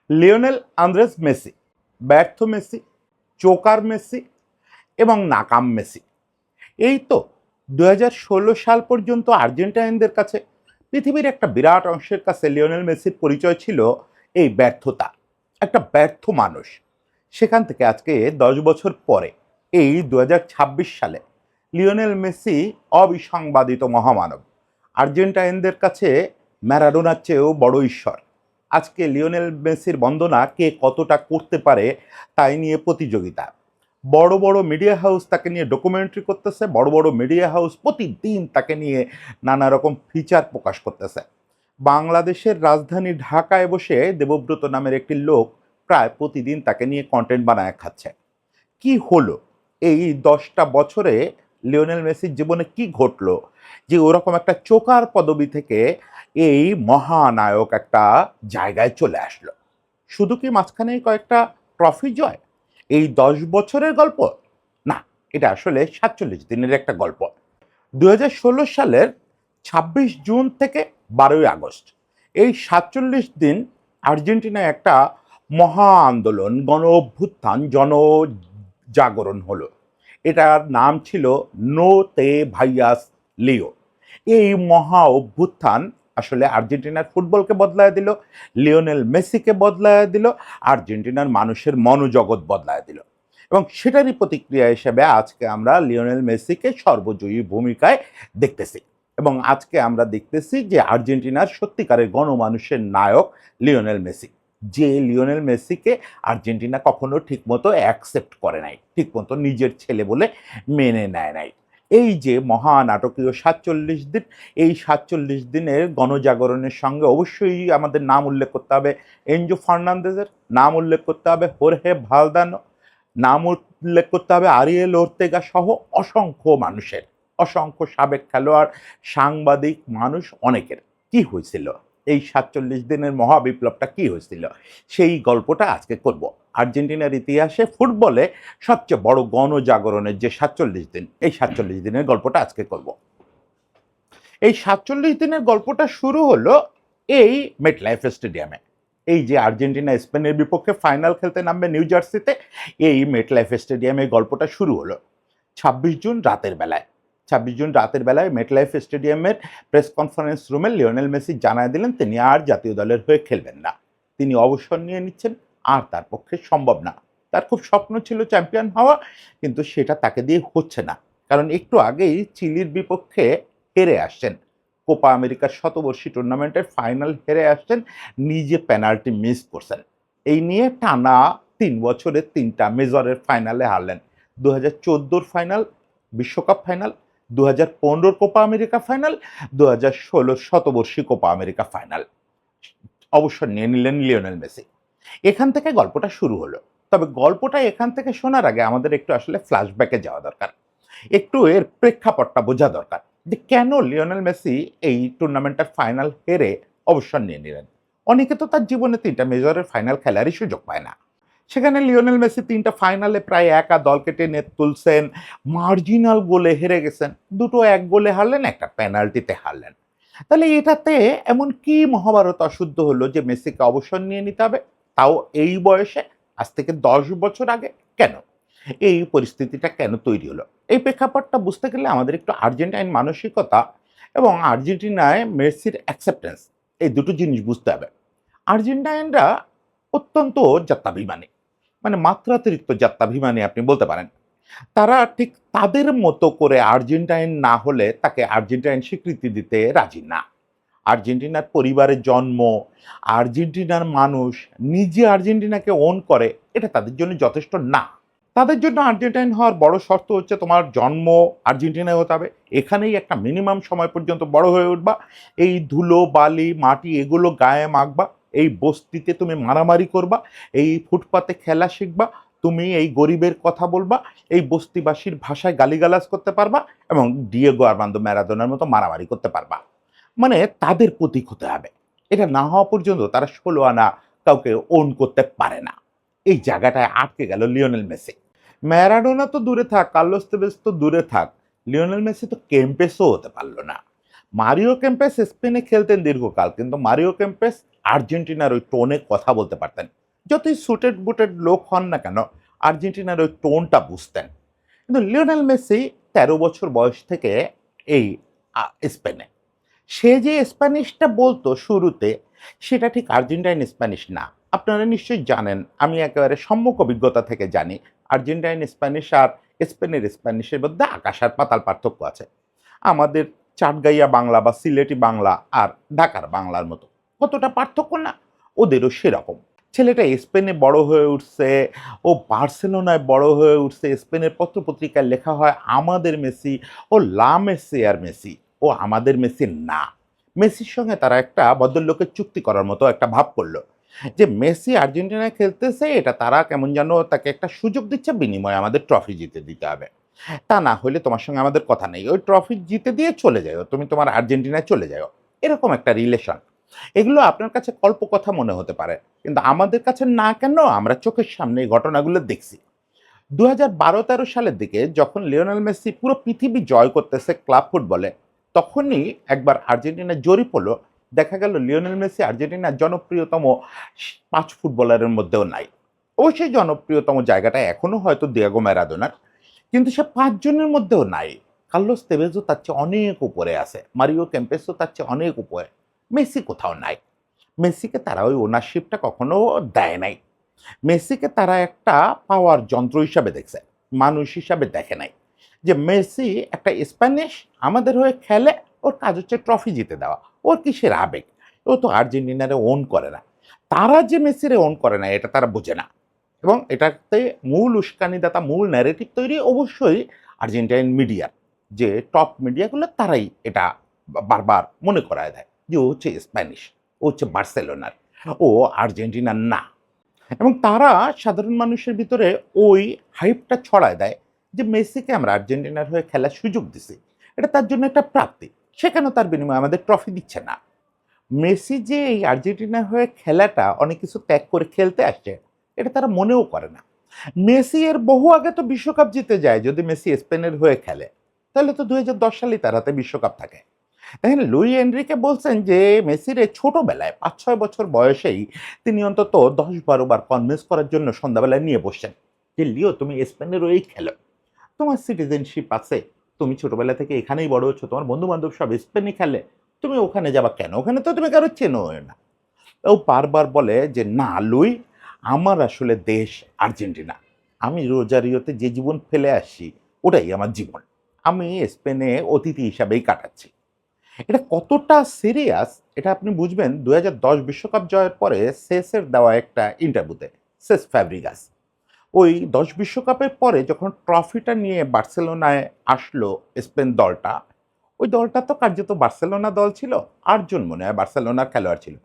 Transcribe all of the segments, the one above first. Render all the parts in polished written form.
Lionel Andres Messi, ব্যর্থ Messi, choker Messi এবং নাকাম Messi. এই তো 2016 সাল পর্যন্ত আর্জেন্টাইনদের কাছে, পৃথিবীর একটা বিরাট অংশের কাছে লিওনেল মেসির পরিচয় ছিল এই ব্যর্থতা, একটা ব্যর্থ মানুষ। সেখান থেকে আজকে 10 বছর পরে এই 2026 সালে লিওনেল মেসি অবিসংবাদিত মহামানব, আর্জেন্টাইনদের কাছে ম্যারাডোনার চেয়েও বড় ঈশ্বর। আজকে লিওনেল মেসির বন্দনা কে কতটা করতে পারে তাই নিয়ে প্রতিযোগিতা। বড় বড় মিডিয়া হাউস তাকে নিয়ে ডকুমেন্টারি করতেছে, বড় বড় মিডিয়া হাউস প্রতিদিন তাকে নিয়ে নানা রকম ফিচার প্রকাশ করতেছে। বাংলাদেশের রাজধানী ঢাকায় বসে দেবব্রত নামের একটি লোক প্রায় প্রতিদিন তাকে নিয়ে কন্টেন্ট বানায় খাচ্ছে। কি হলো এই 10টা বছরে, লিওনেল মেসির জীবনে কি ঘটলো যে ওরকম একটা চোকার পদবি থেকে এই মহানায়ক একটা জায়গায় চলে আসলো? শুধু কি মাঝখানে কয়েকটা ট্রফি জয়? এই 10 বছরের গল্প না, এটা আসলে 47 দিনের একটা গল্প। 2016 সালের 26 জুন থেকে 12 আগস্ট, এই 47 দিন আর্জেন্টিনায় একটা মহা আন্দোলন, গণ অভ্যুত্থান, জনজাগরণ হলো। এটার নাম ছিল নো তে ভাইয়াস লিও। এই মহা অভ্যুত্থান আসলে আর্জেন্টিনার ফুটবলকে বদলায় দিল, লিওনেল মেসিকে বদলায় দিল, আর্জেন্টিনার মানুষের মনোজগৎ বদলায় দিল। এবং সেটারই প্রতিক্রিয়া হিসেবে আজকে আমরা লিওনেল মেসিকে সর্বজয়ী ভূমিকায় দেখতেছি। এবং আজকে আমরা দেখতেছি যে আর্জেন্টিনার সত্যিকারের গণমানুষের নায়ক লিওনেল মেসি, যে লিওনেল মেসিকে আর্জেন্টিনা কখনো ঠিকমতো অ্যাকসেপ্ট করে নাই, ঠিকমতো নিজের ছেলে বলে মেনে নেয় নাই। এই যে মহানাটকীয় 47 দিন, এই 47 দিনের গণজাগরণের সঙ্গে অবশ্যই আমাদের নাম উল্লেখ করতে হবে এনজো ফার্নান্দেজের, নাম উল্লেখ করতে হবে হোর্হে ভালদানো, নাম উল্লেখ করতে হবে আরিয়েল ওর্তেগা সহ অসংখ্য মানুষের, অসংখ্য সাবেক খেলোয়াড়, সাংবাদিক, মানুষ অনেকের। কি হয়েছিল এই 47 দিনের মহাবিপ্লবটা, কি হয়েছিল সেই গল্পটা আজকে করব। আর্জেন্টিনার ইতিহাসে ফুটবলে সবচেয়ে বড় গণজাগরণের যে 47 দিন, এই 47 দিনের গল্পটা আজকে করব। এই 47 দিনের গল্পটা শুরু হলো এই মেটলাইফ স্টেডিয়ামে। এই যে আর্জেন্টিনা স্পেনের বিপক্ষে ফাইনাল খেলতে নামবে নিউ জার্সিতে, এই মেটলাইফ স্টেডিয়ামে গল্পটা শুরু হলো 26 জুন রাতের বেলায়। 26 জুন রাতের বেলায় মেটলাইফ স্টেডিয়ামের প্রেস কনফারেন্স রুমে লিওনেল মেসি জানায় দিলেন তিনি আর জাতীয় দলের হয়ে খেলবেন না, তিনি অবসর নিয়ে নিচ্ছেন, আর তার পক্ষে সম্ভব না। তার খুব স্বপ্ন ছিল চ্যাম্পিয়ন হওয়া, কিন্তু সেটা তাকে দিয়ে হচ্ছে না, কারণ একটু আগেই চিলির বিপক্ষে হেরে আসছেন, কোপা আমেরিকার শতবর্ষী টুর্নামেন্টের ফাইনাল হেরে আসছেন, নিজে পেনাল্টি মিস করছেন। এই নিয়ে টানা 3 বছরে 3টা মেজরের ফাইনালে হারলেন। 2014 ফাইনাল বিশ্বকাপ ফাইনাল, 2015 কোপা আমেরিকা ফাইনাল, 2016 শতবর্ষী কোপা আমেরিকা ফাইনাল। অবসর নিয়ে নিলেন লিওনেল মেসি। এখান থেকে গল্পটা শুরু হলো। তবে গল্পটা এখান থেকে শোনার আগে আমাদের একটু আসলে ফ্ল্যাশব্যাকে যাওয়া দরকার, একটু এর প্রেক্ষাপটটা বোঝা দরকার যে কেন লিওনেল মেসি এই টুর্নামেন্টের ফাইনাল হেরে অবসর নিয়ে নিলেন। অনেকে তো তার জীবনে 3টা মেজরের ফাইনাল খেলারই সুযোগ পায় না। সেখানে লিওনেল মেসি 3টা ফাইনালে প্রায় একা দলকে টেনে তুলছেন, মার্জিনাল গোলে হেরে গেছেন, দুটো 1 গোলে হারলেন, একটা পেনাল্টিতে হারলেন। তাহলে এটাতে এমন কি মহাভারত অশুদ্ধ হলো যে মেসিকে অবসর নিয়ে নিতে হবে, তাও এই বয়সে, আজ থেকে 10 বছর আগে? কেন এই পরিস্থিতিটা কেন তৈরি হলো? এই প্রেক্ষাপটটা বুঝতে গেলে আমাদের একটু আর্জেন্টাইন মানসিকতা এবং আর্জেন্টিনায় মেসির অ্যাকসেপ্টেন্স, এই দুটো জিনিস বুঝতে হবে। আর্জেন্টাইনরা অত্যন্ত জাত্যাভিমানী, মানে মাত্রাতিরিক্ত জাত্যাভিমানী আপনি বলতে পারেন। তারা ঠিক তাদের মতো করে আর্জেন্টাইন না হলে তাকে আর্জেন্টাইন স্বীকৃতি দিতে রাজি না। আর্জেন্টিনার পরিবারের জন্ম, আর্জেন্টিনার মানুষ নিজে আর্জেন্টিনাকে ওন করে, এটা তাদের জন্য যথেষ্ট না। তাদের জন্য আর্জেন্টাইন হওয়ার বড় শর্ত হচ্ছে তোমার জন্ম আর্জেন্টিনায় হতে হবে, এখানেই একটা মিনিমাম সময় পর্যন্ত বড় হয়ে উঠবা, এই ধুলো বালি মাটি এগুলো গায়ে মাখবা, এই বস্তিতে তুমি মারামারি করবা, এই ফুটপাতে খেলা শিখবা, তুমি এই গরিবের কথা বলবা, এই বস্তিবাসীর ভাষায় গালিগালাজ করতে পারবা এবং ডিয়েগো আর্মান্দো ম্যারাডোনার মতো মারামারি করতে পারবা। মানে তাদের প্রতীক হতে হবে। এটা না হওয়া পর্যন্ত তারা 16 আনা কাউকে ওন করতে পারে না। এই জায়গাটায় আটকে গেল লিওনেল মেসি। ম্যারাডোনা তো দূরে থাক, কার্লোস তেভেজ তো দূরে থাক, লিওনেল মেসি তো কেম্পেসও হতে পারলো না। মারিও কেম্পেস স্পেনে খেলতেন দীর্ঘকাল, কিন্তু মারিও কেম্পেস আর্জেন্টিনার ওই টোনে কথা বলতে পারতেন। যতই সুটেড বুটেড লোক হন না কেন, আর্জেন্টিনার ওই টোনটা বুঝতেন। কিন্তু লিওনেল মেসি ১৩ বছর বয়স থেকে এই স্পেনে, সে যে স্প্যানিশটা বলতো শুরুতে, সেটা ঠিক আর্জেন্টাইন স্প্যানিশ না। আপনারা নিশ্চয়ই জানেন, আমি একেবারে সম্মুখ অভিজ্ঞতা থেকে জানি, আর্জেন্টাইন স্প্যানিশ আর স্পেনের স্প্যানিশের মধ্যে আকাশ আর পাতাল পার্থক্য আছে। আমাদের চাটগাইয়া বাংলা বা সিলেটি বাংলা আর ঢাকার বাংলার মতো কতটা পার্থক্য না, ওদেরও সেরকম। ছেলেটা স্পেনে বড় হয়ে উঠছে, ও বার্সেলোনায় বড় হয়ে উঠছে, স্পেনের পত্রপত্রিকায় লেখা হয় আমাদের মেসি, ও লা মেসি আর মেসি, ও আমাদের মেসি না। মেসির সঙ্গে তারা একটা ভদ্রলোকের চুক্তি করার মতো একটা ভাব করলো যে মেসি আর্জেন্টিনায় খেলতেছে, এটা তারা কেমন যেন তাকে একটা সুযোগ দিচ্ছে, বিনিময়ে আমাদের ট্রফি জিতে দিতে হবে। তা না হলে তোমার সঙ্গে আমাদের কথা নেই, ওই ট্রফি জিতে দিয়ে চলে যাও, তুমি তোমার আর্জেন্টিনায় চলে যাও। এরকম একটা রিলেশন। এগুলো আপনার কাছে কল্পকথা মনে হতে পারে, কিন্তু আমাদের কাছে না কেন, আমরা চোখের সামনে এই ঘটনাগুলো দেখছি। ২০১২-১৩ সালের দিকে যখন লিওনেল মেসি পুরো পৃথিবী জয় করতেছে ক্লাব ফুটবলে, তখনই একবার আর্জেন্টিনার জরিপ হলো, দেখা গেল লিওনেল মেসি আর্জেন্টিনার জনপ্রিয়তম ৫ ফুটবলারের মধ্যেও নাই। অবশ্যই জনপ্রিয়তম জায়গাটা এখনো হয়তো দিয়েগো ম্যারাডোনার, কিন্তু সে ৫ জনের মধ্যেও নাই। কার্লোস তেভেজও তার চেয়ে অনেক উপরে আছে, মারিও কেম্পেসও তার চেয়ে অনেক উপরে। মেসি কোথাও নাই। মেসিকে তারা ওই ওনারশিপটা কখনো দেয় নাই। মেসিকে তারা একটা পাওয়ার যন্ত্র হিসাবে দেখছে, মানুষ হিসাবে দেখে নাই। যে মেসি একটা স্প্যানিশ, আমাদের হয়ে খেলে, ওর কাজ হচ্ছে ট্রফি জিতে দেওয়া, ওর কিসের আবেগ, ও তো আর্জেন্টিনারে ওন করে না। তারা যে মেসিরে ওন করে না এটা তারা বোঝে না, এবং এটাতে মূল উস্কানিদাতা, মূল ন্যারেটিভ তৈরি অবশ্যই আর্জেন্টাইন মিডিয়া, যে টপ মিডিয়াগুলো তারাই এটা বারবার মনে করায় দেয় যে ও হচ্ছে স্প্যানিশ, ও হচ্ছে বার্সেলোনার, ও আর্জেন্টিনার না। এবং তারা সাধারণ মানুষের ভিতরে ওই হাইপটা ছড়ায় দেয় যে মেসিকে আমরা আর্জেন্টিনার হয়ে খেলার সুযোগ দিছি, এটা তার জন্য একটা প্রাপ্তি, সেখানে তার বিনিময়ে আমাদের ট্রফি দিচ্ছে না। মেসি যে এই আর্জেন্টিনার হয়ে খেলাটা অনেক কিছু ত্যাগ করে খেলতে আসছে, এটা তারা মনেও করে না। মেসি এর বহু আগে তো বিশ্বকাপ জিতে যায়, যদি মেসি স্পেনের হয়ে খেলে, তাহলে তো ২০১০ সালেই তার হাতে বিশ্বকাপ থাকে। দেখেন, লুই এনরিকে বলছেন যে মেসির এই ছোটবেলায় ৫-৬ বছর বয়সেই তিনি অন্তত ১০-১২ বার কনভিন্স করার জন্য সন্ধ্যাবেলায় নিয়ে বসছেন যে লিও তুমি স্পেনের ওই খেলো, তোমার সিটিজেনশিপ আছে, তুমি ছোটবেলা থেকে এখানেই বড় হচ্ছ, তোমার বন্ধু বান্ধব সব স্পেনে খেলে, তুমি ওখানে যাবা কেন, ওখানে তো তুমি কারো চেনো না। ও বারবার বলে যে না লুই, আমার আসলে দেশ আর্জেন্টিনা, আমি রোজারিওতে যে জীবন ফেলে আসছি ওটাই আমার জীবন, আমি স্পেনে অতিথি হিসাবেই কাটাচ্ছি। এটা কতটা সিরিয়াস এটা আপনি বুঝবেন ২০১০ বিশ্বকাপ জয়ের পরে সেসের দেওয়া একটা ইন্টারভিউতে। সেস ফ্যাব্রিগাস ওই ১০ বিশ্বকাপের পরে যখন ট্রফিটা নিয়ে বার্সেলোনায় আসলো স্পেন দলটা, ওই দলটা তো কার্যত বার্সেলোনা দল ছিল, ৮ জন মনে হয় বার্সেলোনার খেলোয়াড় ছিল।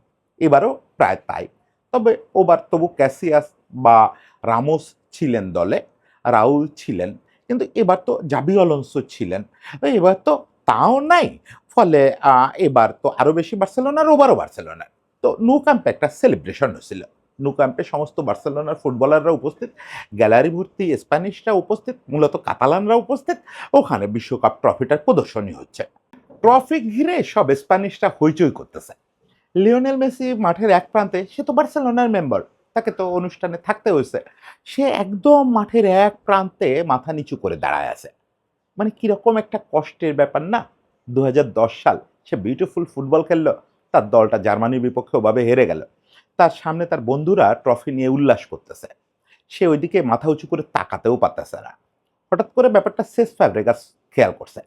এবারও প্রায় তাই। তবে ওবার তবু ক্যাসিয়াস বা রামোস ছিলেন দলে, রাউল ছিলেন। কিন্তু এবার তো জাভি অলonso ছিলেন। তো এবার তো তাও নাই। ফলে এবার তো আরো বেশি বার্সেলোনার, ওভারও বার্সেলোনার। তো ন্যু ক্যাম্পে একটা সেলিব্রেশন হয়েছিল। ন্যু ক্যাম্পে সমস্ত বার্সেলোনার ফুটবলাররা উপস্থিত, গ্যালারি ভর্তি স্প্যানিশরা উপস্থিত, মূলত কাতালানরা উপস্থিত। ওখানে বিশ্বকাপ ট্রফিটার প্রদর্শনী হচ্ছে। ট্রফি ঘিরে সব স্প্যানিশরা হইচই করতেছে। লিওনেল মেসি মাঠের এক প্রান্তে, সে তো বার্সেলোনার মেম্বার, তাকে তো অনুষ্ঠানে থাকতে হয়েছে। সে একদম মাঠের এক প্রান্তে মাথা নিচু করে দাঁড়ায় আছে। মানে কিরকম একটা কষ্টের ব্যাপার না। ২০১০ সাল, সে বিউটিফুল ফুটবল খেললো, তার দলটা জার্মানির বিপক্ষে ওভাবে হেরে গেল, তার সামনে তার বন্ধুরা ট্রফি নিয়ে উল্লাস করতেছে, সে ওইদিকে মাথা উঁচু করে তাকাতেও পারতেছে না। হঠাৎ করে ব্যাপারটা সেস ফ্যাব্রিগাস খেয়াল করছে।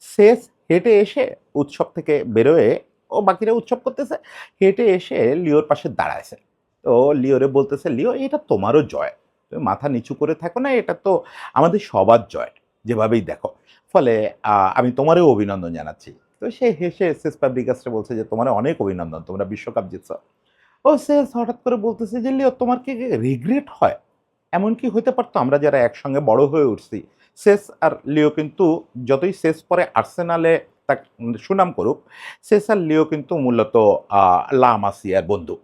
সেস হেঁটে এসে উৎসব থেকে বেরোয়, ও বাকিরা উৎসব করতেছে, হেঁটে এসে লিওর পাশে দাঁড়ায়ছে। তো লিওরে বলতেছে, লিও এটা তোমারও জয়, তুমি মাথা নিচু করে থাকো না, এটা তো আমাদের সবার জয়, যেভাবেই দেখো। ফলে আমি তোমারও অভিনন্দন জানাচ্ছি। তো সে হেসে সেস ফ্যাব্রিগাসকে বলছে যে তোমার অনেক অভিনন্দন, তোমরা বিশ্বকাপ জিতছ। ও সেস হঠাৎ করে বলতেছে যে লিও তোমার কি রিগ্রেট হয়, এমন কি হতে পারতো আমরা যারা একসঙ্গে বড় হয়ে উঠছি। সেস আর লিও কিন্তু, যতই সেস পরে আর্সেনালে তার সুনাম করুক, সেস আর লিও কিন্তু মূলত লা মাসিয়ার বন্ধু।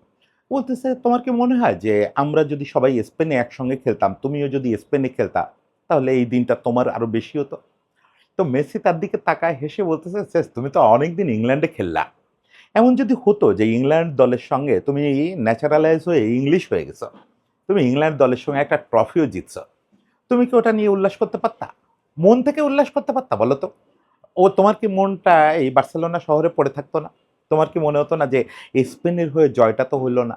বলতেছে তোমার কি মনে হয় যে আমরা যদি সবাই স্পেনে একসঙ্গে খেলতাম, তুমিও যদি স্পেনে খেলতা, তাহলে এই দিনটা তোমার আরো বেশি হতো। তো মেসি তার দিকে তাকায় হেসে বলতেছে, সেস তুমি তো অনেকদিন ইংল্যান্ডে খেললা, এমন যদি হতো যে ইংল্যান্ড দলের সঙ্গে তুমি ন্যাচারালাইজ হয়ে ইংলিশ হয়ে গেছো, তুমি ইংল্যান্ড দলের সঙ্গে একটা ট্রফিও জিতছো, তুমি কি ওটা নিয়ে উল্লাস করতে পারতা? মন থেকে উল্লাস করতে পারতা বলো তো? তোমার কি মনটা এই বার্সেলোনা শহরে পড়ে থাকতো না? তোমার কি মনে হতো না যে স্পেনের হয়ে জয়টা তো হইল না?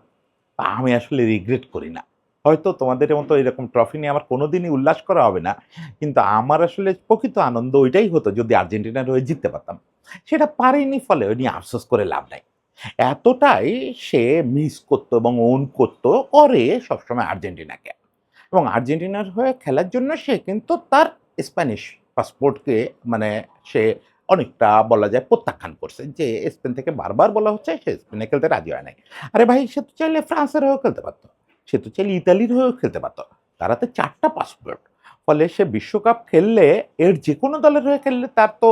আমি আসলে রিগ্রেট করি না। হয়তো তোমাদের মতো এরকম ট্রফি নিয়ে আমার কোনোদিনই উল্লাস করা হবে না। কিন্তু আমার আসলে প্রকৃত আনন্দ ওইটাই হতো যদি আর্জেন্টিনার হয়ে জিততে পারতাম। সেটা পারিনি ফলে ওই নিয়ে আফসোস করে লাভ নাই। এতটাই সে মিস করতো এবং ওন করতো, করে সবসময় আর্জেন্টিনাকে। এবং আর্জেন্টিনার হয়ে খেলার জন্য সে কিন্তু তার স্প্যানিশ পাসপোর্টকে মানে সে অনেকটা বলা যায় প্রত্যাখ্যান করছে যে স্পেন থেকে বারবার বলা হচ্ছে সে স্পেনে খেলতে রাজি হয় নাই। আরে ভাই, সে তো চাইলে ফ্রান্সের হয়েও খেলতে পারতো, সে তো চাইলে ইতালির হয়েও খেলতে পারতো। তারা তো 4টা পাসপোর্ট। ফলে সে বিশ্বকাপ খেললে, এর যে কোনো দলের হয়ে খেললে তার তো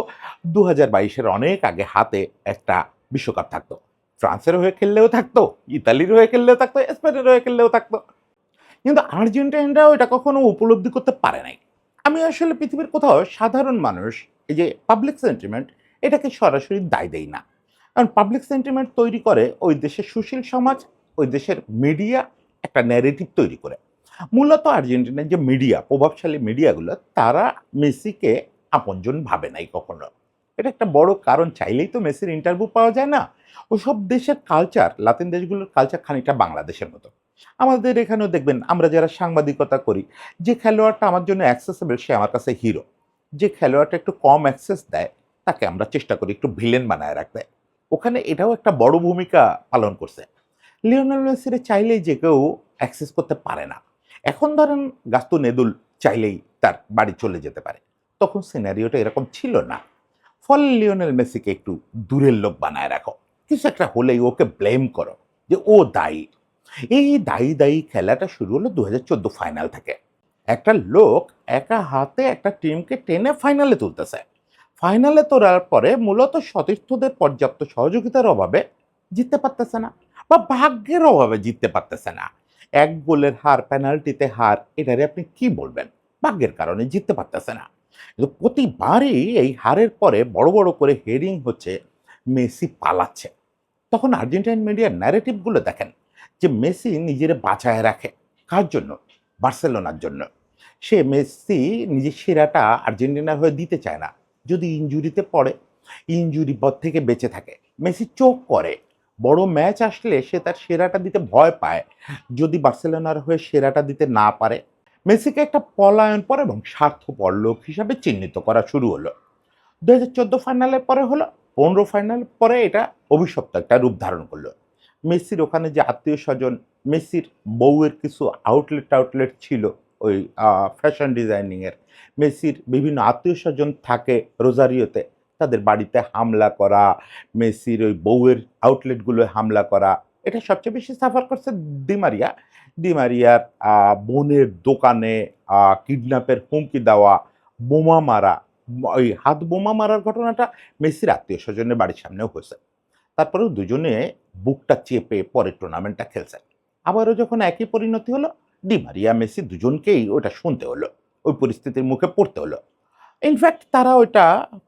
2022-এর অনেক আগে হাতে একটা বিশ্বকাপ থাকতো। ফ্রান্সের হয়ে খেললেও থাকতো, ইতালির হয়ে খেললেও থাকতো, স্পেনের হয়ে খেললেও থাকতো। কিন্তু আর্জেন্টাইনরাও এটা কখনো উপলব্ধি করতে পারে নাই। আমি আসলে পৃথিবীর কোথাও সাধারণ মানুষ, এই যে পাবলিক সেন্টিমেন্ট, এটাকে সরাসরি দায় দেই না। কারণ পাবলিক সেন্টিমেন্ট তৈরি করে ওই দেশের সুশীল সমাজ, ওই দেশের মিডিয়া একটা ন্যারেটিভ তৈরি করে। মূলত আর্জেন্টিনার যে মিডিয়া, প্রভাবশালী মিডিয়াগুলো, তারা মেসিকে আপনজন ভাবে নাই কখনো। এটা একটা বড় কারণ। চাইলেই তো মেসির ইন্টারভিউ পাওয়া যায় না। ওসব দেশের কালচার, লাতিন দেশগুলোর কালচার খানিকটা বাংলাদেশের মতো। আমাদের এখানেও দেখবেন আমরা যারা সাংবাদিকতা করি, যে খেলোয়াড়টা আমার জন্য অ্যাক্সেসিবল সে আমার কাছে হিরো। যে খেলোয়াড়টা একটু কম অ্যাক্সেস দেয় তাকে আমরা চেষ্টা করি একটু ভিলেন বানায় রাখতে। ওখানে এটাও একটা বড় ভূমিকা পালন করছে। লিওনেল মেসিরে চাইলেই যে কেউ অ্যাক্সেস করতে পারে না। এখন ধরেন গাস্তুন এদুল চাইলেই তার বাড়ি চলে যেতে পারে। তখন সিনারিওটা এরকম ছিল না। ফলে লিওনেল মেসিকে একটু দূরের লোক বানায় রাখো। কিছু একটা হলেই ওকে ব্লেম করো যে ও দায়ী। এই দায়ী দায়ী খেলাটা শুরু হলো 2014 ফাইনাল থেকে। একটা লোক একা হাতে একটা টিমকে টেনে ফাইনালে তুলতেছে। ফাইনালে তোলার পরে মূলত সতীর্থদের পর্যাপ্ত সহযোগিতার অভাবে জিততে পারতেছে না, বা ভাগ্যের অভাবে জিততে পারতেছে না। এক গোলের হার, পেনাল্টিতে হার, এটারে আপনি কি বলবেন? ভাগ্যের কারণে জিততে পারতেছে না। কিন্তু প্রতিবারই এই হারের পরে বড় বড় করে হেডিং হচ্ছে মেসি পালাচ্ছে। তখন আর্জেন্টাইন মিডিয়ার ন্যারেটিভগুলো দেখেন যে মেসি নিজের বাঁচায় রাখে। কার জন্য? বার্সেলোনার জন্য। সে মেসি নিজের সেরাটা আর্জেন্টিনার হয়ে দিতে চায় না। যদি ইনজুরিতে পড়ে, ইনজুরি পথ থেকে বেঁচে থাকে, মেসি চোখ করে। বড় ম্যাচ আসলে সে তার সেরাটা দিতে ভয় পায়। যদি বার্সেলোনার হয়ে সেরাটা দিতে না পারে, মেসিকে একটা পলায়নপর এবং স্বার্থপর লোক হিসাবে চিহ্নিত করা শুরু হলো। 2014 ফাইনালের পরে হলো, 15 ফাইনাল পরে এটা অভিশপ্ত একটা রূপ ধারণ করলো। মেসির ওখানে যে আত্মীয় স্বজন, মেসির বউয়ের কিছু আউটলেট ছিল ওই ফ্যাশন ডিজাইনিংয়ের, মেসির বিভিন্ন আত্মীয় স্বজন থাকে রোজারিওতে, তাদের বাড়িতে হামলা করা, মেসির ওই বউয়ের আউটলেটগুলোয় হামলা করা, এটা সবচেয়ে বেশি সাফার করছে ডিমারিয়া। ডিমারিয়ার বোনের দোকানে কিডন্যাপের হুমকি দেওয়া, বোমা মারা, ওই হাত বোমা মারার ঘটনাটা মেসির আত্মীয় স্বজনের বাড়ির সামনেও হয়েছে। তারপরেও দুজনে বুকটা চেপে পরে টুর্নামেন্টটা খেলছে। আবারও যখন একই পরিণতি হলো, ডি মারিয়া মেসি দুজনকেই ওটা শুনতে হলো, ওই পরিস্থিতির মুখে পড়তে হলো। ইনফ্যাক্ট তারা ওইটা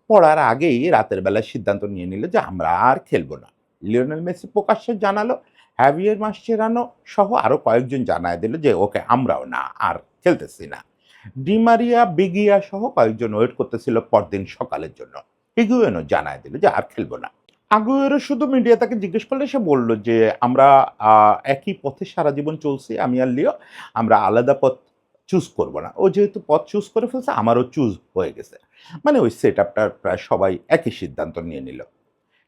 পড়ার আগেই রাতের বেলায় সিদ্ধান্ত নিয়ে নিল যে আমরা আর খেলবো না। লিওনেল মেসি প্রকাশ্যে জানালো, হ্যাভিয়ার মাসচেরানো সহ আরো কয়েকজন জানায় দিল যে ওকে আমরাও না, আর খেলতেছি না। ডিমারিয়া, বিগিয়া সহ কয়েকজন ওয়েট করতেছিল পরদিন সকালের জন্য। হিগুয়েনও জানায় দিল যে আর খেলবো না। আগুয়েরো শুধু মিডিয়া তাকে জিজ্ঞেস করলে সে বলল যে আমরা একই পথে সারা জীবন চলছি, আমি আর লিও, আমরা আলাদা পথ চুজ করব না। ও যেহেতু পথ চুজ করে ফেলছে, আমারও চুজ হয়ে গেছে। মানে ওই সেটআপটা প্রায় সবাই একই সিদ্ধান্ত নিয়ে নিল।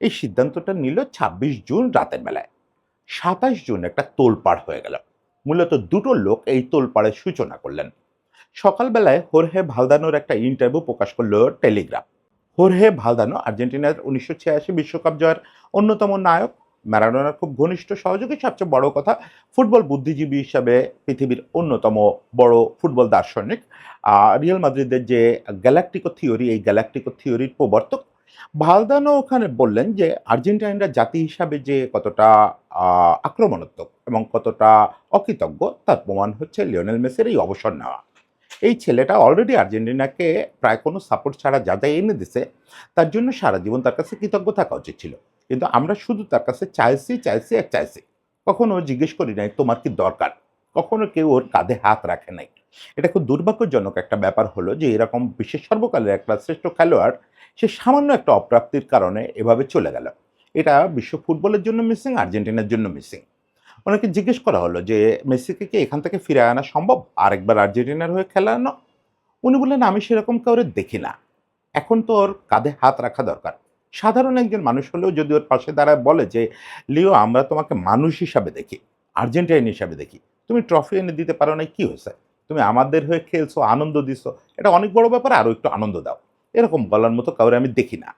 এই সিদ্ধান্তটা নিল 26 জুন রাতের বেলায়। 27 জুন একটা তোলপাড় হয়ে গেল। মূলত দুটো লোক এই তোলপাড়ের সূচনা করলেন। সকালবেলায় হোর্হে ভালদানোর একটা ইন্টারভিউ প্রকাশ করলো টেলিগ্রাফ। হোর্হে ভালদানো আর্জেন্টিনার 1986 বিশ্বকাপ জয়ের অন্যতম নায়ক, ম্যারাডোনার খুব ঘনিষ্ঠ সহযোগী, সবচেয়ে বড় কথা ফুটবল বুদ্ধিজীবী হিসাবে পৃথিবীর অন্যতম বড় ফুটবল দার্শনিক। রিয়াল মাদ্রিদের যে গ্যালাকটিকো থিওরি, এই গ্যালাকটিকো থিওরির প্রবর্তক। ভালদানো ওখানে বললেন যে আর্জেন্টাইনরা জাতি হিসাবে যে কতটা আক্রমণাত্মক এবং কতটা অকৃতজ্ঞ তার প্রমাণ হচ্ছে লিওনেল মেসির এই অবসর নেওয়া। এই ছেলেটা অলরেডি আর্জেন্টিনাকে প্রায় কোনো সাপোর্ট ছাড়া যা যা এনে দিছে, তার জন্য সারা জীবন তার কাছে কৃতজ্ঞ থাকা উচিত ছিল। কিন্তু আমরা শুধু তার কাছে চাইছি চাইছি আর চাইছি, কখনো জিজ্ঞেস করি নাই তোমার কি দরকার, কখনো কেউ ওর কাঁধে হাত রাখে নাই। এটা খুব দুর্ভাগ্যজনক একটা ব্যাপার হলো যে এরকম বিশ্বের সর্বকালের একটা শ্রেষ্ঠ খেলোয়াড় সে সামান্য একটা অপ্রাপ্তির কারণে এভাবে চলে গেল। এটা বিশ্ব ফুটবলের জন্য মিসিং, আর্জেন্টিনার জন্য মিসিং। ওনাকে জিজ্ঞেস করা হলো যে মেসিকে কি এখান থেকে ফিরে আনা সম্ভব, আরেকবার আর্জেন্টিনার হয়ে খেলানো? উনি বললেন আমি সেরকম কাউরে দেখি না, এখন তো ওর কাঁধে হাত রাখা দরকার। সাধারণ একজন মানুষ হলেও যদি ওর পাশে দাঁড়ায় বলে যে লিও আমরা তোমাকে মানুষ হিসাবে দেখি, আর্জেন্টাইন হিসাবে দেখি, তুমি ট্রফি এনে দিতে পারো না, কি হয়েছে, তুমি আমাদের হয়ে খেলছো, আনন্দ দিছো, এটা অনেক বড় ব্যাপার, আরও একটু আনন্দ দাও, এরকম বলার মতো কাউরে আমি দেখি না।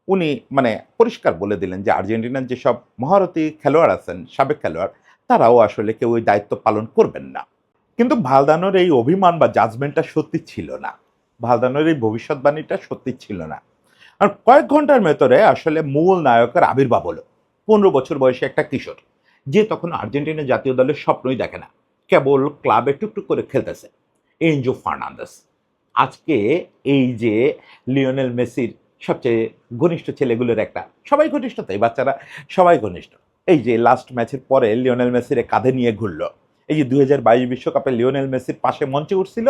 উনি মানে পরিষ্কার বলে দিলেন যে আর্জেন্টিনার যেসব মহারথী খেলোয়াড় আছেন, সাবেক খেলোয়াড়, তারাও আসলে কেউ ওই দায়িত্ব পালন করবেন না। কিন্তু ভালদানোর এই অভিমান বা জাজমেন্টটা সত্যি ছিল না, ভালদানোর এই ভবিষ্যৎবাণীটা সত্যি ছিল না। আর কয়েক ঘন্টার ভেতরে আসলে মূল নায়কের আবির্ভাব হলো। 15 বছর বয়সী একটা কিশোর, যে তখন আর্জেন্টিনা জাতীয় দলের স্বপ্নই দেখে না, কেবল ক্লাবে টুকটুক করে খেলতেছে, এনজো ফার্নান্দেস। আজকে এই যে লিওনেল মেসির সবচেয়ে ঘনিষ্ঠ ছেলেগুলোর একটা, সবাই ঘনিষ্ঠ, তাই বাচ্চারা সবাই ঘনিষ্ঠ, এই যে লাস্ট ম্যাচের পরে লিওনেল মেসির কাঁধে নিয়ে ঘুরলো, এই যে 2022 বিশ্বকাপে লিওনেল মেসির পাশে মঞ্চে উঠছিল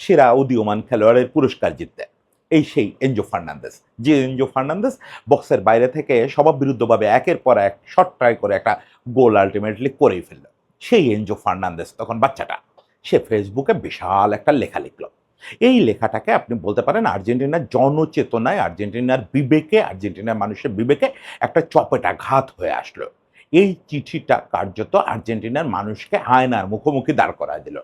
সেরা উদীয়মান খেলোয়াড়ের পুরস্কার জিততে, এই সেই এনজো ফার্নান্দেস, যে এনজো ফার্নান্দেস বক্সের বাইরে থেকে সবার বিরুদ্ধভাবে একের পর এক শট ট্রাই করে একটা গোল আলটিমেটলি করেই ফেলল। সেই এনজো ফার্নান্দেস তখন বাচ্চাটা, সে ফেসবুকে বিশাল একটা লেখা লিখল। এই লেখাটাকে আপনি বলতে পারেন আর্জেন্টিনার জনচেতনায়, আর্জেন্টিনার বিবেকে, আর্জেন্টিনার মানুষের বিবেকে একটা চপেটাঘাত হয়ে আসলো। এই চিঠিটা কার্যত আর্জেন্টিনার মানুষকে আয়নার মুখোমুখি দাঁড় করায় দিল।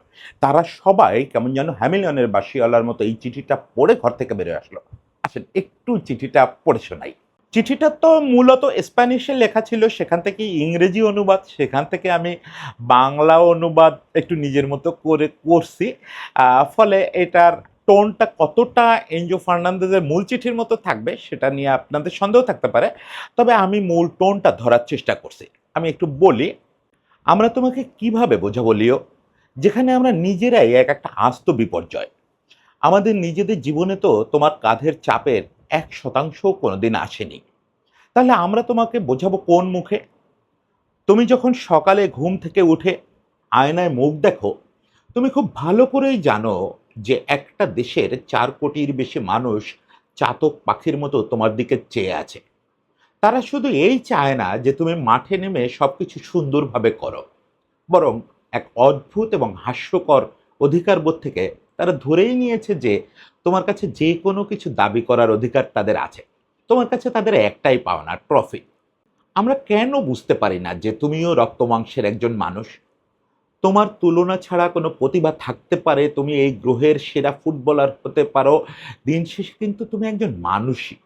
তারা সবাই কেমন যেন হ্যামিলিয়নের বাসিওয়ালার মতো এই চিঠিটা পড়ে ঘর থেকে বেরিয়ে আসলো। আসেন একটু চিঠিটা পড়ে শোনাই। চিঠিটা তো মূলত স্প্যানিশে লেখা ছিল, সেখান থেকে ইংরেজি অনুবাদ, সেখান থেকে আমি বাংলা অনুবাদ একটু নিজের মতো করে করছি। ফলে এটার টোনটা কতটা এনজো ফার্নান্দেজের মূল চিঠির মতো থাকবে সেটা নিয়ে আপনাদের সন্দেহ থাকতে পারে, তবে আমি মূল টোনটা ধরার চেষ্টা করছি। আমি একটু বলি, আমরা তোমাকে কিভাবে বোঝাবো লিও, যেখানে আমরা নিজেরাই এক একটা আস্ত বিপর্যয়। আমাদের নিজেদের জীবনে তো তোমার কাঁধের চাপের 1% কোনোদিন আসেনি, তাহলে আমরা তোমাকে বোঝাবো কোন মুখে? তুমি যখন সকালে ঘুম থেকে উঠে আয়নায় মুখ দেখো, তুমি খুব ভালো করেই জানো যে একটা দেশের 4 কোটির বেশি মানুষ চাতক পাখির মতো তোমার দিকে চেয়ে আছে। তারা শুধু এই চায় না যে তুমি মাঠে নেমে সবকিছু সুন্দরভাবে করো, বরং এক অদ্ভুত এবং হাস্যকর অধিকারবোধ থেকে তারা ধরেই নিয়েছে যে তোমার কাছে যে কোনো কিছু দাবি করার অধিকার তাদের আছে। তোমার কাছে তাদের একটাই পাওনা, ট্রফি। আমরা কেন বুঝতে পারি না যে তুমিও রক্তমাংসের একজন মানুষ? তোমার তুলনা ছাড়া কোনো প্রতিভা থাকতে পারে, তুমি এই গ্রহের সেরা ফুটবলার হতে পারো, দিন শেষে কিন্তু তুমি একজন মানুষই।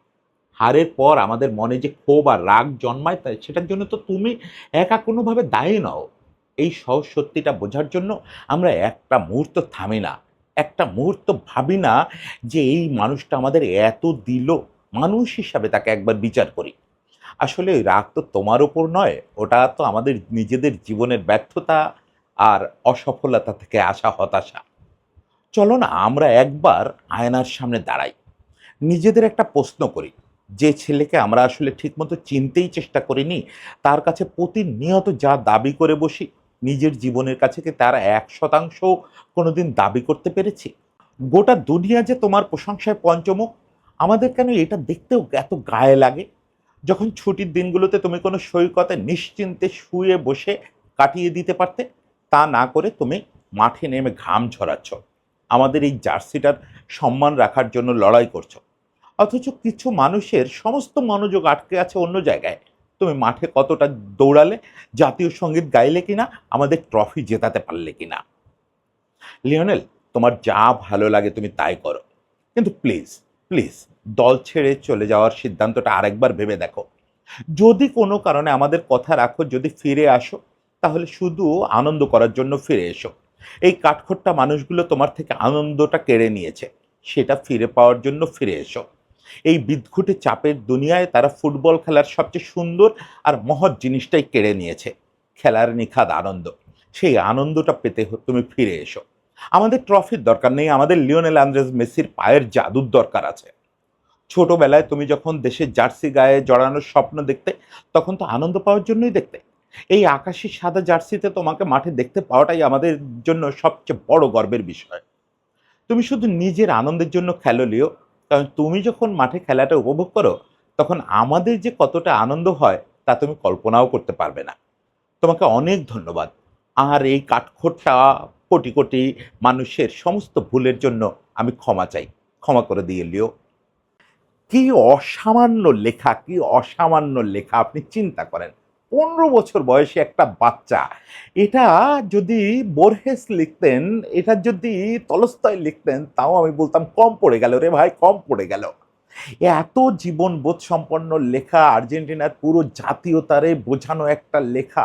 হারের পর আমাদের মনে যে ক্ষোভ আর রাগ জন্মায়, তাই সেটার জন্য তো তুমি একা কোনোভাবে দায়ী নও। এই সহজ সত্যিটা বোঝার জন্য আমরা একটা মুহূর্ত থামি না, একটা মুহূর্ত ভাবি না যে এই মানুষটা আমাদের এত দিল, মানুষ হিসাবে তাকে একবার বিচার করি। আসলে ওই রাগ তো তোমার ওপর নয়, ওটা তো আমাদের নিজেদের জীবনের ব্যর্থতা আর অসফলতা থেকে আসা হতাশা। চলো না আমরা একবার আয়নার সামনে দাঁড়াই, নিজেদের একটা প্রশ্ন করি, যে ছেলেকে আমরা আসলে ঠিকমতো চিনতেই চেষ্টা করিনি, তার কাছে প্রতিনিয়ত যা দাবি করে বসি, নিজের জীবনের কাছে কি তার 1% কোনোদিন দাবি করতে পেরেছি? গোটা দুনিয়া যে তোমার প্রশংসায় পঞ্চমুখ, আমাদের কেন এটা দেখতেও এত গায়ে লাগে? যখন ছুটির দিনগুলোতে তুমি কোনো সৈকতে নিশ্চিন্তে শুয়ে বসে কাটিয়ে দিতে পারতে, তা না করে তুমি মাঠে নেমে ঘাম ঝরাচ্ছ, আমাদের এই জার্সিটার সম্মান রাখার জন্য লড়াই করছো। অথচ কিছু মানুষের সমস্ত মনোযোগ আটকে আছে অন্য জায়গায়। তুমি মাঠে কতটা দৌড়ালে, জাতীয় সঙ্গীত গাইলে কিনা, আমাদের ট্রফি জেতাতে পারলে কিনা। লিওনেল, তোমার যা ভালো লাগে তুমি তাই করো, কিন্তু প্লিজ প্লিজ দল ছেড়ে চলে যাওয়ার সিদ্ধান্তটা আরেকবার ভেবে দেখো। যদি কোনো কারণে আমাদের কথা রাখো, যদি ফিরে আসো, তাহলে শুধু আনন্দ করার জন্য ফিরে এসো। এই কাঠখোট্টা মানুষগুলো তোমার থেকে আনন্দটা কেড়ে নিয়েছে, সেটা ফিরে পাওয়ার জন্য ফিরে এসো। এই বিদঘুটে চাপের দুনিয়ায় তারা ফুটবল খেলার সবচেয়ে সুন্দর আর মহৎ জিনিসটাই কেড়ে নিয়েছে, খেলার নিখাদ আনন্দ। সেই আনন্দটা পেতে তুমি ফিরে এসো। আমাদের ট্রফির দরকার নেই, আমাদের লিওনেল আন্দ্রেস মেসির পায়ের জাদুর দরকার আছে। ছোটবেলায় তুমি যখন দেশের জার্সি গায়ে জড়ানোর স্বপ্ন দেখতে, তখন তো আনন্দ পাওয়ার জন্যই দেখতে। এই আকাশি সাদা জার্সিতে তোমাকে মাঠে দেখতে পাওয়াটাই আমাদের জন্য সবচেয়ে বড় গর্বের বিষয়। তুমি শুধু নিজের আনন্দের জন্য খেলো লিও, কারণ তুমি যখন মাঠে খেলাটা উপভোগ করো, তখন আমাদের যে কতটা আনন্দ হয় তা তুমি কল্পনাও করতে পারবে না। তোমাকে অনেক ধন্যবাদ। আর এই কাঠখোট্টা কোটি কোটি মানুষের সমস্ত ভুলের জন্য আমি ক্ষমা চাই। ক্ষমা করে দিয়ে লিও। কি অসামান্য লেখা, কি অসামান্য লেখা আপনি চিন্তা করেন। ১৫ বছর বয়সী একটা বাচ্চা, এটা যদি বোরহেস লিখতেন, এটা যদি তলস্তয় লিখতেন, তাও আমি বলতাম কম পড়ে গেল রে ভাই, কম পড়ে গেল। এত জীবনবোধ সম্পন্ন লেখা, আর্জেন্টিনার পুরো জাতীয়তারে বোঝানো একটা লেখা,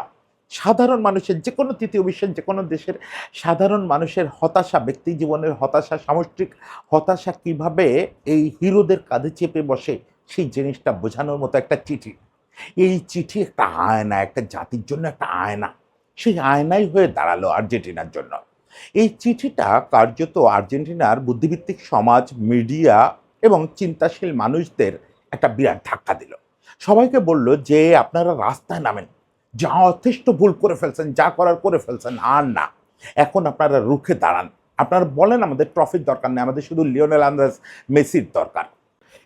সাধারণ মানুষের, যে কোনো তৃতীয় বিশ্বের যে কোনো দেশের সাধারণ মানুষের হতাশা, ব্যক্তি জীবনের হতাশা, সামষ্টিক হতাশা কিভাবে এই হিরোদের কাঁধে চেপে বসে, সেই জিনিসটা বোঝানোর মতো একটা চিঠি। এই চিঠি একটা আয়না, একটা জাতির জন্য একটা আয়না। সেই আয়নাই হয়ে দাঁড়ালো আর্জেন্টিনার জন্য। এই চিঠিটা কার্যত আর্জেন্টিনার বুদ্ধিভিত্তিক সমাজ, মিডিয়া এবং চিন্তাশীল মানুষদের একটা বিরাট ধাক্কা দিল। সবাইকে বলল যে আপনারা রাস্তায় নামেন, যা যথেষ্ট ভুল করে ফেলছেন, যা করার করে ফেলছেন, আর না, এখন আপনারা রুখে দাঁড়ান। আপনারা বলেন আমাদের ট্রফির দরকার নেই, আমাদের শুধু লিওনেল আন্দ্রেস মেসির দরকার।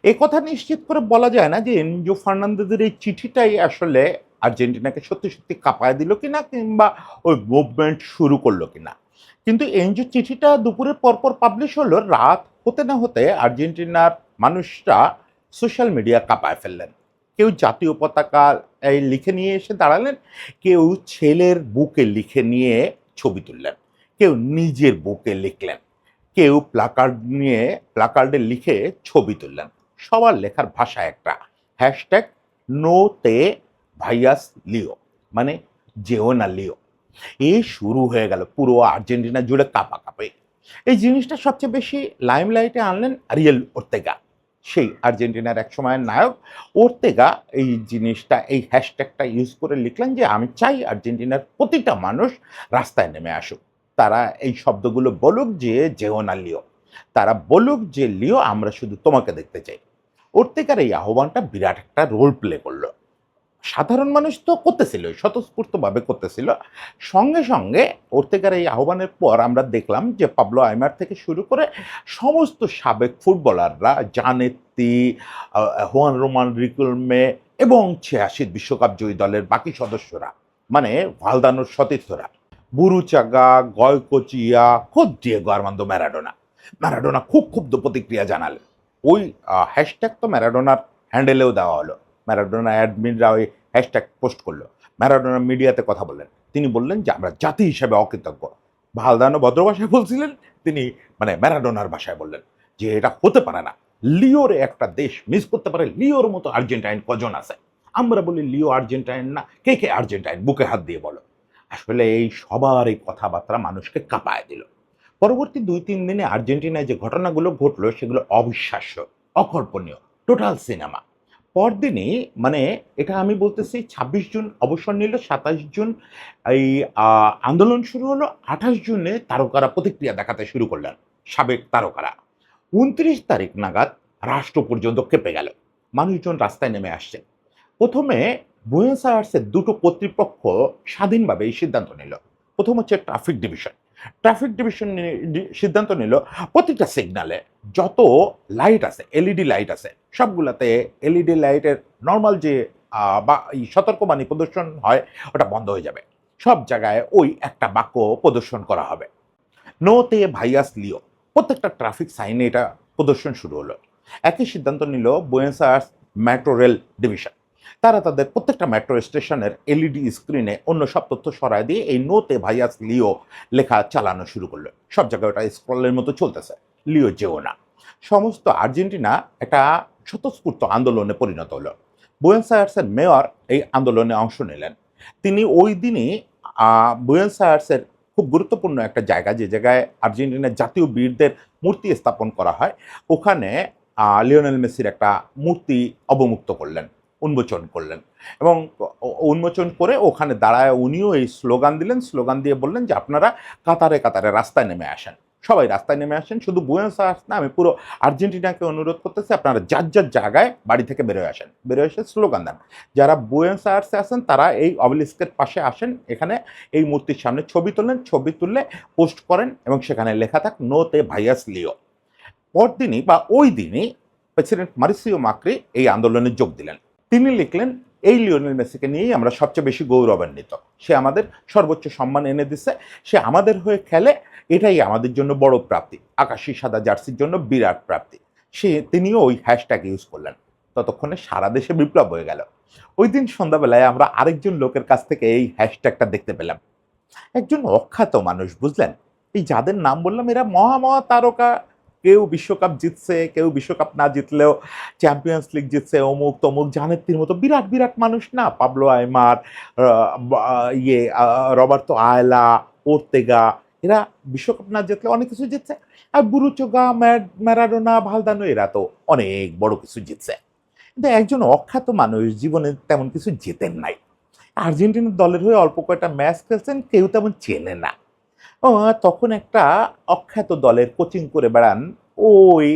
এ কথা নিশ্চিত করে বলা যায় না যে এনজো ফার্নান্দেজের এই চিঠিটাই আসলে আর্জেন্টিনাকে সত্যি সত্যি কাঁপায় দিল কিনা, কিংবা ওই মুভমেন্ট শুরু করলো কিনা। কিন্তু এনজো চিঠিটা দুপুরের পরপর পাবলিশ হলো, রাত হতে না হতে আর্জেন্টিনার মানুষরা সোশ্যাল মিডিয়া কাঁপায় ফেললেন। কেউ জাতীয় পতাকা এই লিখে নিয়ে এসে দাঁড়ালেন, কেউ ছেলের বুকে লিখে নিয়ে ছবি তুললেন, কেউ নিজের বুকে লিখলেন, কেউ প্লাকার্ড নিয়ে প্লাকার্ডে লিখে ছবি তুললেন। সবার লেখার ভাষা একটা, হ্যাশট্যাগ নো তে ভাইয়াস লিও, মানে যেও না লিও। এই শুরু হয়ে গেল পুরো আর্জেন্টিনা জুড়ে কাঁপাকাঁপি। এই জিনিসটা সবচেয়ে বেশি লাইমলাইটে আনলেন আরিয়েল ওর্তেগা, সেই আর্জেন্টিনার এক সময়ের নায়ক। ওর্তেগা এই জিনিসটা, এই হ্যাশট্যাগটা ইউজ করে লিখলেন যে আমি চাই আর্জেন্টিনার প্রতিটা মানুষ রাস্তায় নেমে আসুক। তারা এই শব্দগুলো বলুক যে যেও না লিও, তারা বলুক যে লিও আমরা শুধু তোমাকে দেখতে চাই। ওর্তেগার এই আহ্বানটা বিরাট একটা রোল প্লে করলো। সাধারণ মানুষ তো করতেছিল, স্বতঃস্ফূর্তভাবে করতেছিল। সঙ্গে সঙ্গে ওর্তেগার এই আহ্বানের পর আমরা দেখলাম যে পাবলো আইমার থেকে শুরু করে সমস্ত সাবেক ফুটবলাররা, জানেত্তি, হুয়ান রোমান রিকুলমে এবং ৮৬ বিশ্বকাপ জয়ী দলের বাকি সদস্যরা, মানে ভালদানোর সতীর্থরা, বুরুচাগা, গয়কোচিয়া, খোদ ডিয়েগো আর্মান্দো ম্যারাডোনা, ম্যারাডোনা খুব ক্ষুব্ধ প্রতিক্রিয়া জানালেন। ওই হ্যাশট্যাগ তো ম্যারাডোনার হ্যান্ডেলেও দেওয়া হলো, ম্যারাডোনা অ্যাডমিনরা ওই হ্যাশট্যাগ পোস্ট করলো। ম্যারাডোনা মিডিয়াতে কথা বললেন, তিনি বললেন যে আমরা জাতি হিসেবে অকৃতজ্ঞ। ভালদানো ভদ্র ভাষায় বলছিলেন, তিনি মানে ম্যারাডোনার ভাষায় বললেন যে এটা হতে পারে না, লিওর একটা দেশ মিস করতে পারে, লিওর মতো আর্জেন্টাইন কজন আছে? আমরা বলি লিও আর্জেন্টাইন না, কে কে আর্জেন্টাইন বুকে হাত দিয়ে বলো। আসলে এই সবার এই কথাবার্তা মানুষকে কাঁপায় দিল। পরবর্তী ২-৩ দিনে আর্জেন্টিনায় যে ঘটনাগুলো ঘটলো সেগুলো অবিশ্বাস্য, অকল্পনীয়, টোটাল সিনেমা। পরদিনই, মানে এটা আমি বলতেছি ২৬ জুন অবসর নিল, ২৭ জুন এই আন্দোলন শুরু হলো, ২৮ জুনে তারকারা প্রতিক্রিয়া দেখাতে শুরু করলেন, সাবেক তারকারা। ২৯ তারিখ নাগাদ রাষ্ট্র পর্যন্ত কেঁপে গেল, মানুষজন রাস্তায় নেমে আসছে। প্রথমে বুয়েনোস আয়ার্সের দুটো কর্তৃপক্ষ স্বাধীনভাবে এই সিদ্ধান্ত নিল। প্রথম হচ্ছে ট্রাফিক ডিভিশন। ট্রাফিক ডিভিশন সিদ্ধান্ত নিল প্রতিটা সিগনালে যত লাইট আছে, এলইডি লাইট আছে, সবগুলাতে এলইডি লাইটের নর্মাল যে বা এই সতর্কবাণী প্রদর্শন হয় ওটা বন্ধ হয়ে যাবে। সব জায়গায় ওই একটা বাক্য প্রদর্শন করা হবে, নো তে ভাইয়াস লিও। প্রত্যেকটা ট্রাফিক সাইনে এটা প্রদর্শন শুরু হলো। একই সিদ্ধান্ত নিল বুয়েনোস আয়ার্স মেট্রো রেল ডিভিশন। তারা তাদের প্রত্যেকটা মেট্রো স্টেশনের এলইডি স্ক্রিনে অন্য সব তথ্য সরায় দিয়ে এই নো তে ভাইয়াস লিও লেখা চালানো শুরু করলো। সব জায়গায় ওটা স্ক্রলের মতো চলতেছে, লিও যেও না। সমস্ত আর্জেন্টিনা একটা স্বতঃস্ফূর্ত আন্দোলনে পরিণত হলো। বুয়েনোস আয়ার্সের মেয়র এই আন্দোলনে অংশ নিলেন। তিনি ওই দিনই বুয়েনোস আয়ার্সের খুব গুরুত্বপূর্ণ একটা জায়গা, যে জায়গায় আর্জেন্টিনার জাতীয় বীরদের মূর্তি স্থাপন করা হয়, ওখানে লিওনেল মেসির একটা মূর্তি অবমুক্ত করলেন, উন্মোচন করলেন। এবং উন্মোচন করে ওখানে দাঁড়ায় উনিও এই স্লোগান দিলেন, স্লোগান দিয়ে বললেন যে আপনারা কাতারে কাতারে রাস্তায় নেমে আসেন। সবাই রাস্তায় নেমে আসেন। শুধু বুয়েনোস আয়ার্স না, আমি পুরো আর্জেন্টিনাকে অনুরোধ করতেছি আপনারা যার যার জায়গায় বাড়ি থেকে বেরোয় আসেন, বেরোয় এসে স্লোগান দেন। যারা বুয়েনোস আয়ার্সে আছেন তারা এই অবেলিস্কের পাশে আসেন, এখানে এই মূর্তির সামনে ছবি তোলেন, ছবি তুললে পোস্ট করেন এবং সেখানে লেখা থাক নো তে ভাইয়াস লিও। পরদিনই বা ওই দিনই প্রেসিডেন্ট মারিসিও মাক্রি এই আন্দোলনে যোগ দিলেন। তিনি লিখলেন, এই লিওনেল মেসিকে নিয়েই আমরা সবচেয়ে বেশি গৌরবান্বিত। সে আমাদের সর্বোচ্চ সম্মান এনে দিচ্ছে, সে আমাদের হয়ে খেলে, এটাই আমাদের জন্য বড় প্রাপ্তি। আকাশি সাদা জার্সির জন্য বিরাট প্রাপ্তি। তিনিও ওই হ্যাশট্যাগ ইউজ করলেন। ততক্ষণে সারা দেশে বিপ্লব হয়ে গেল। ওই দিন সন্ধ্যাবেলায় আমরা আরেকজন লোকের কাছ থেকে এই হ্যাশট্যাগটা দেখতে পেলাম। একজন অখ্যাত মানুষ, বুঝলেন, এই যাদের নাম বললাম এরা মহা মহা তারকা। কেউ বিশ্বকাপ জিতছে, কেউ বিশ্বকাপ না জিতলেও চ্যাম্পিয়ন্স লিগ জিতছে, অমুক তমুক জানেত্তির মতো বিরাট বিরাট মানুষ না, পাবলো আইমার, রবার্তো আয়লা, ওর্তেগা, এরা বিশ্বকাপ না জিতলে অনেক কিছু জিতছে। আর বুরুচোগা, ম্যারাডোনা, ভালদানো এরা তো অনেক বড় কিছু জিতছে। কিন্তু একজন অখ্যাত মানুষ জীবনে তেমন কিছু জেতেন নাই। আর্জেন্টিনার দলের হয়ে অল্প কয়েকটা ম্যাচ খেলছেন, কেউ তেমন চেনে না। ও তখন একটা অখ্যাত দলের কোচিং করে বেড়ান ওই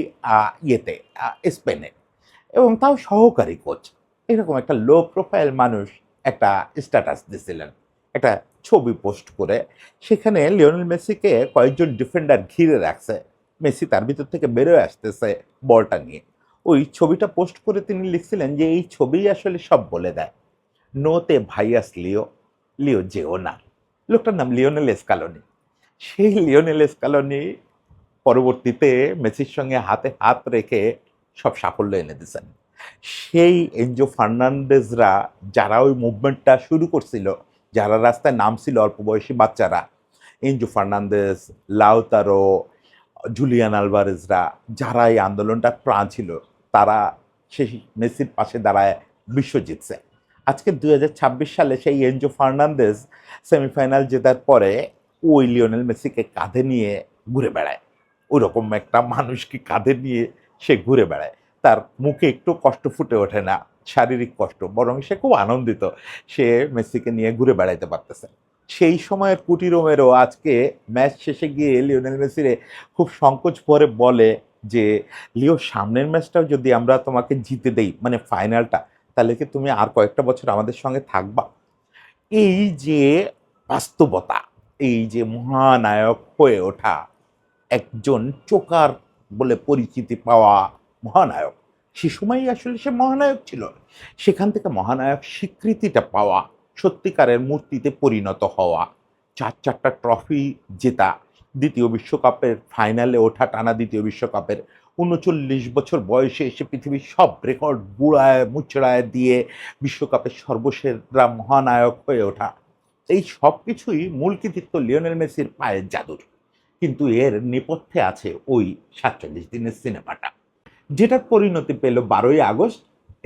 ইয়েতে, স্পেনে, এবং তাও সহকারী কোচ। এরকম একটা লো প্রোফাইল মানুষ একটা স্ট্যাটাস দিয়েছিলেন, একটা ছবি পোস্ট করে। সেখানে লিওনেল মেসিকে কয়েকজন ডিফেন্ডার ঘিরে রাখছে, মেসি তার ভিতর থেকে বেরোয় আসতেছে বলটা নিয়ে। ওই ছবিটা পোস্ট করে তিনি লিখছিলেন যে এই ছবি আসলে সব বলে দেয়, নোতে ভাইয়াস লিও, লিও যেও না। লোকটার নাম লিওনেল স্কালোনি। সেই লিওনেল স্কালোনি পরবর্তীতে মেসির সঙ্গে হাতে হাত রেখে সব সাফল্য এনে দিয়েছেন। সেই এনজো ফার্নান্ডেজরা, যারা ওই মুভমেন্টটা শুরু করছিল, যারা রাস্তায় নামছিল অল্প বয়সী বাচ্চারা, এনজো ফার্নান্দেজ, লাউতারো, জুলিয়ান আলভারেজরা, যারা এই আন্দোলনটার প্রাণ ছিল, তারা সেই মেসির পাশে দাঁড়ায় বিশ্ব জিতছে। আজকে 2026 সালে সেই এনজো ফার্নান্দেজ সেমিফাইনাল জেতার পরে ওই লিওনেল মেসিকে কাঁধে নিয়ে ঘুরে বেড়ায়। ওই রকম একটা মানুষকে কাঁধে নিয়ে সে ঘুরে বেড়ায়। তার মুখে একটু কষ্ট ফুটে ওঠে না, শারীরিক কষ্ট, বরং সে খুব আনন্দিত সে মেসিকে নিয়ে ঘুরে বেড়াইতে পারতেছে। সেই সময়ের কুটি রোমেরো আজকে ম্যাচ শেষে গিয়ে লিওনেল মেসিরে খুব সংকোচ ভরে বলে যে, লিও, সামনের ম্যাচটাও যদি আমরা তোমাকে জিতে দেই, মানে ফাইনালটা, তাহলে কি তুমি আর কয়েকটা বছর আমাদের সঙ্গে থাকবা? এই যে বাস্তবতা, এই যে মহানায়ক হয়ে ওঠা, একজন চোকার বলে পরিচিতি পাওয়া মহানায়ক, সে সময়ই আসলে সে মহানায়ক ছিল। সেখান থেকে মহানায়ক স্বীকৃতিটা পাওয়া, সত্যিকারের মূর্তিতে পরিণত হওয়া, 4-4টা ট্রফি জেতা, দ্বিতীয় বিশ্বকাপের ফাইনালে ওঠা, টানা দ্বিতীয় বিশ্বকাপের, 39 বছর বয়সে এসে পৃথিবীর সব রেকর্ড বুড়ায় মুচড়ায় দিয়ে বিশ্বকাপের সর্বসেরা মহানায়ক হয়ে ওঠা, এই সব কিছুই মূল কৃতিত্ব লিওনেল মেসির পায়ের জাদুর। কিন্তু এর নেপথ্যে আছে ওই ৪৭ দিনের সিনেমাটা, যেটার পরিণতি পেল 12ই আগস্ট।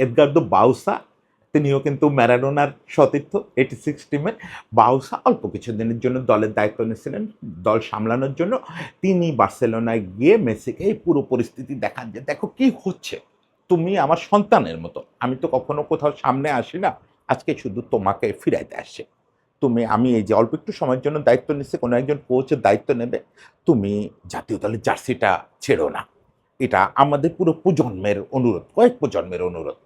এদগার্দো বাউসা, তিনিও কিন্তু ম্যারাডোনার সতীর্থ, 86 টিমের। বাউসা অল্প কিছুদিনের জন্য দলের দায়িত্ব নিয়েছিলেন, দল সামলানোর জন্য। তিনি বার্সেলোনায় গিয়ে মেসিকে এই পুরো পরিস্থিতি দেখান যে, দেখো কি হচ্ছে, তুমি আমার সন্তানের মতো, আমি তো কখনো কোথাও সামনে আসি না, আজকে শুধু তোমাকে ফিরাইতে আসছে। আমি এই যে অল্প একটু সময়ের জন্য দায়িত্ব নিচ্ছে, কোনো একজন কোচের দায়িত্ব নেবে, তুমি জাতীয় দলের জার্সিটা ছেড়ো না। এটা আমাদের পুরো প্রজন্মের অনুরোধ, কয়েক প্রজন্মের অনুরোধ।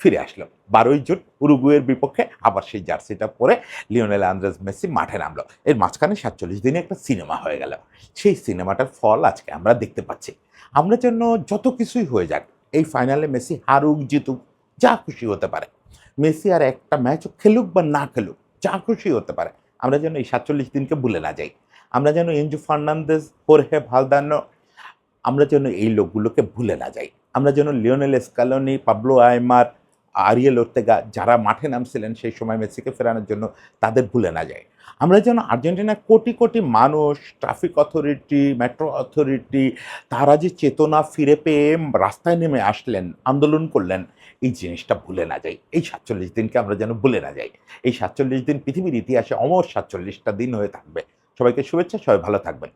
ফিরে আসলো 12ই জুন উরুগুয়ের বিপক্ষে, আবার সেই জার্সিটা পরে লিওনেল আন্দ্রেস মেসি মাঠে নামলো। এর মাঝখানে 47 দিনে একটা সিনেমা হয়ে গেল। সেই সিনেমাটার ফল আজকে আমরা দেখতে পাচ্ছি। আমরা যেন যত কিছুই হয়ে যাক, এই ফাইনালে মেসি হারুক জিতুক, যা খুশি হতে পারে, মেসি আর একটা ম্যাচও খেলুক বা না খেলুক, যা খুশি হতে পারে, আমরা যেন এই 47 দিনকে ভুলে না যাই। আমরা যেন এনজো ফার্নান্দেজ, হোর্হে ভালদানো, আমরা যেন এই লোকগুলোকে ভুলে না যাই। আমরা যেন Lionel Scaloni, Pablo আইমার, Ariel Ortega, যারা মাঠে নামছিলেন সেই সময় মেসিকে ফেরানোর জন্য, তাদের ভুলে না যাই। আমরা যেন আর্জেন্টিনার কোটি কোটি মানুষ, ট্রাফিক অথরিটি, মেট্রো অথরিটি, তারা যে চেতনা ফিরে পেয়ে রাস্তায় নেমে আসলেন, আন্দোলন করলেন, এই জিনিসটা ভুলে না যাই। এই 47 দিনকে আমরা যেন ভুলে না যাই। এই 47 দিন পৃথিবীর ইতিহাসে অমর 47টা দিন হয়ে থাকবে। সবাইকে শুভেচ্ছা, সবাই ভালো থাকবেন।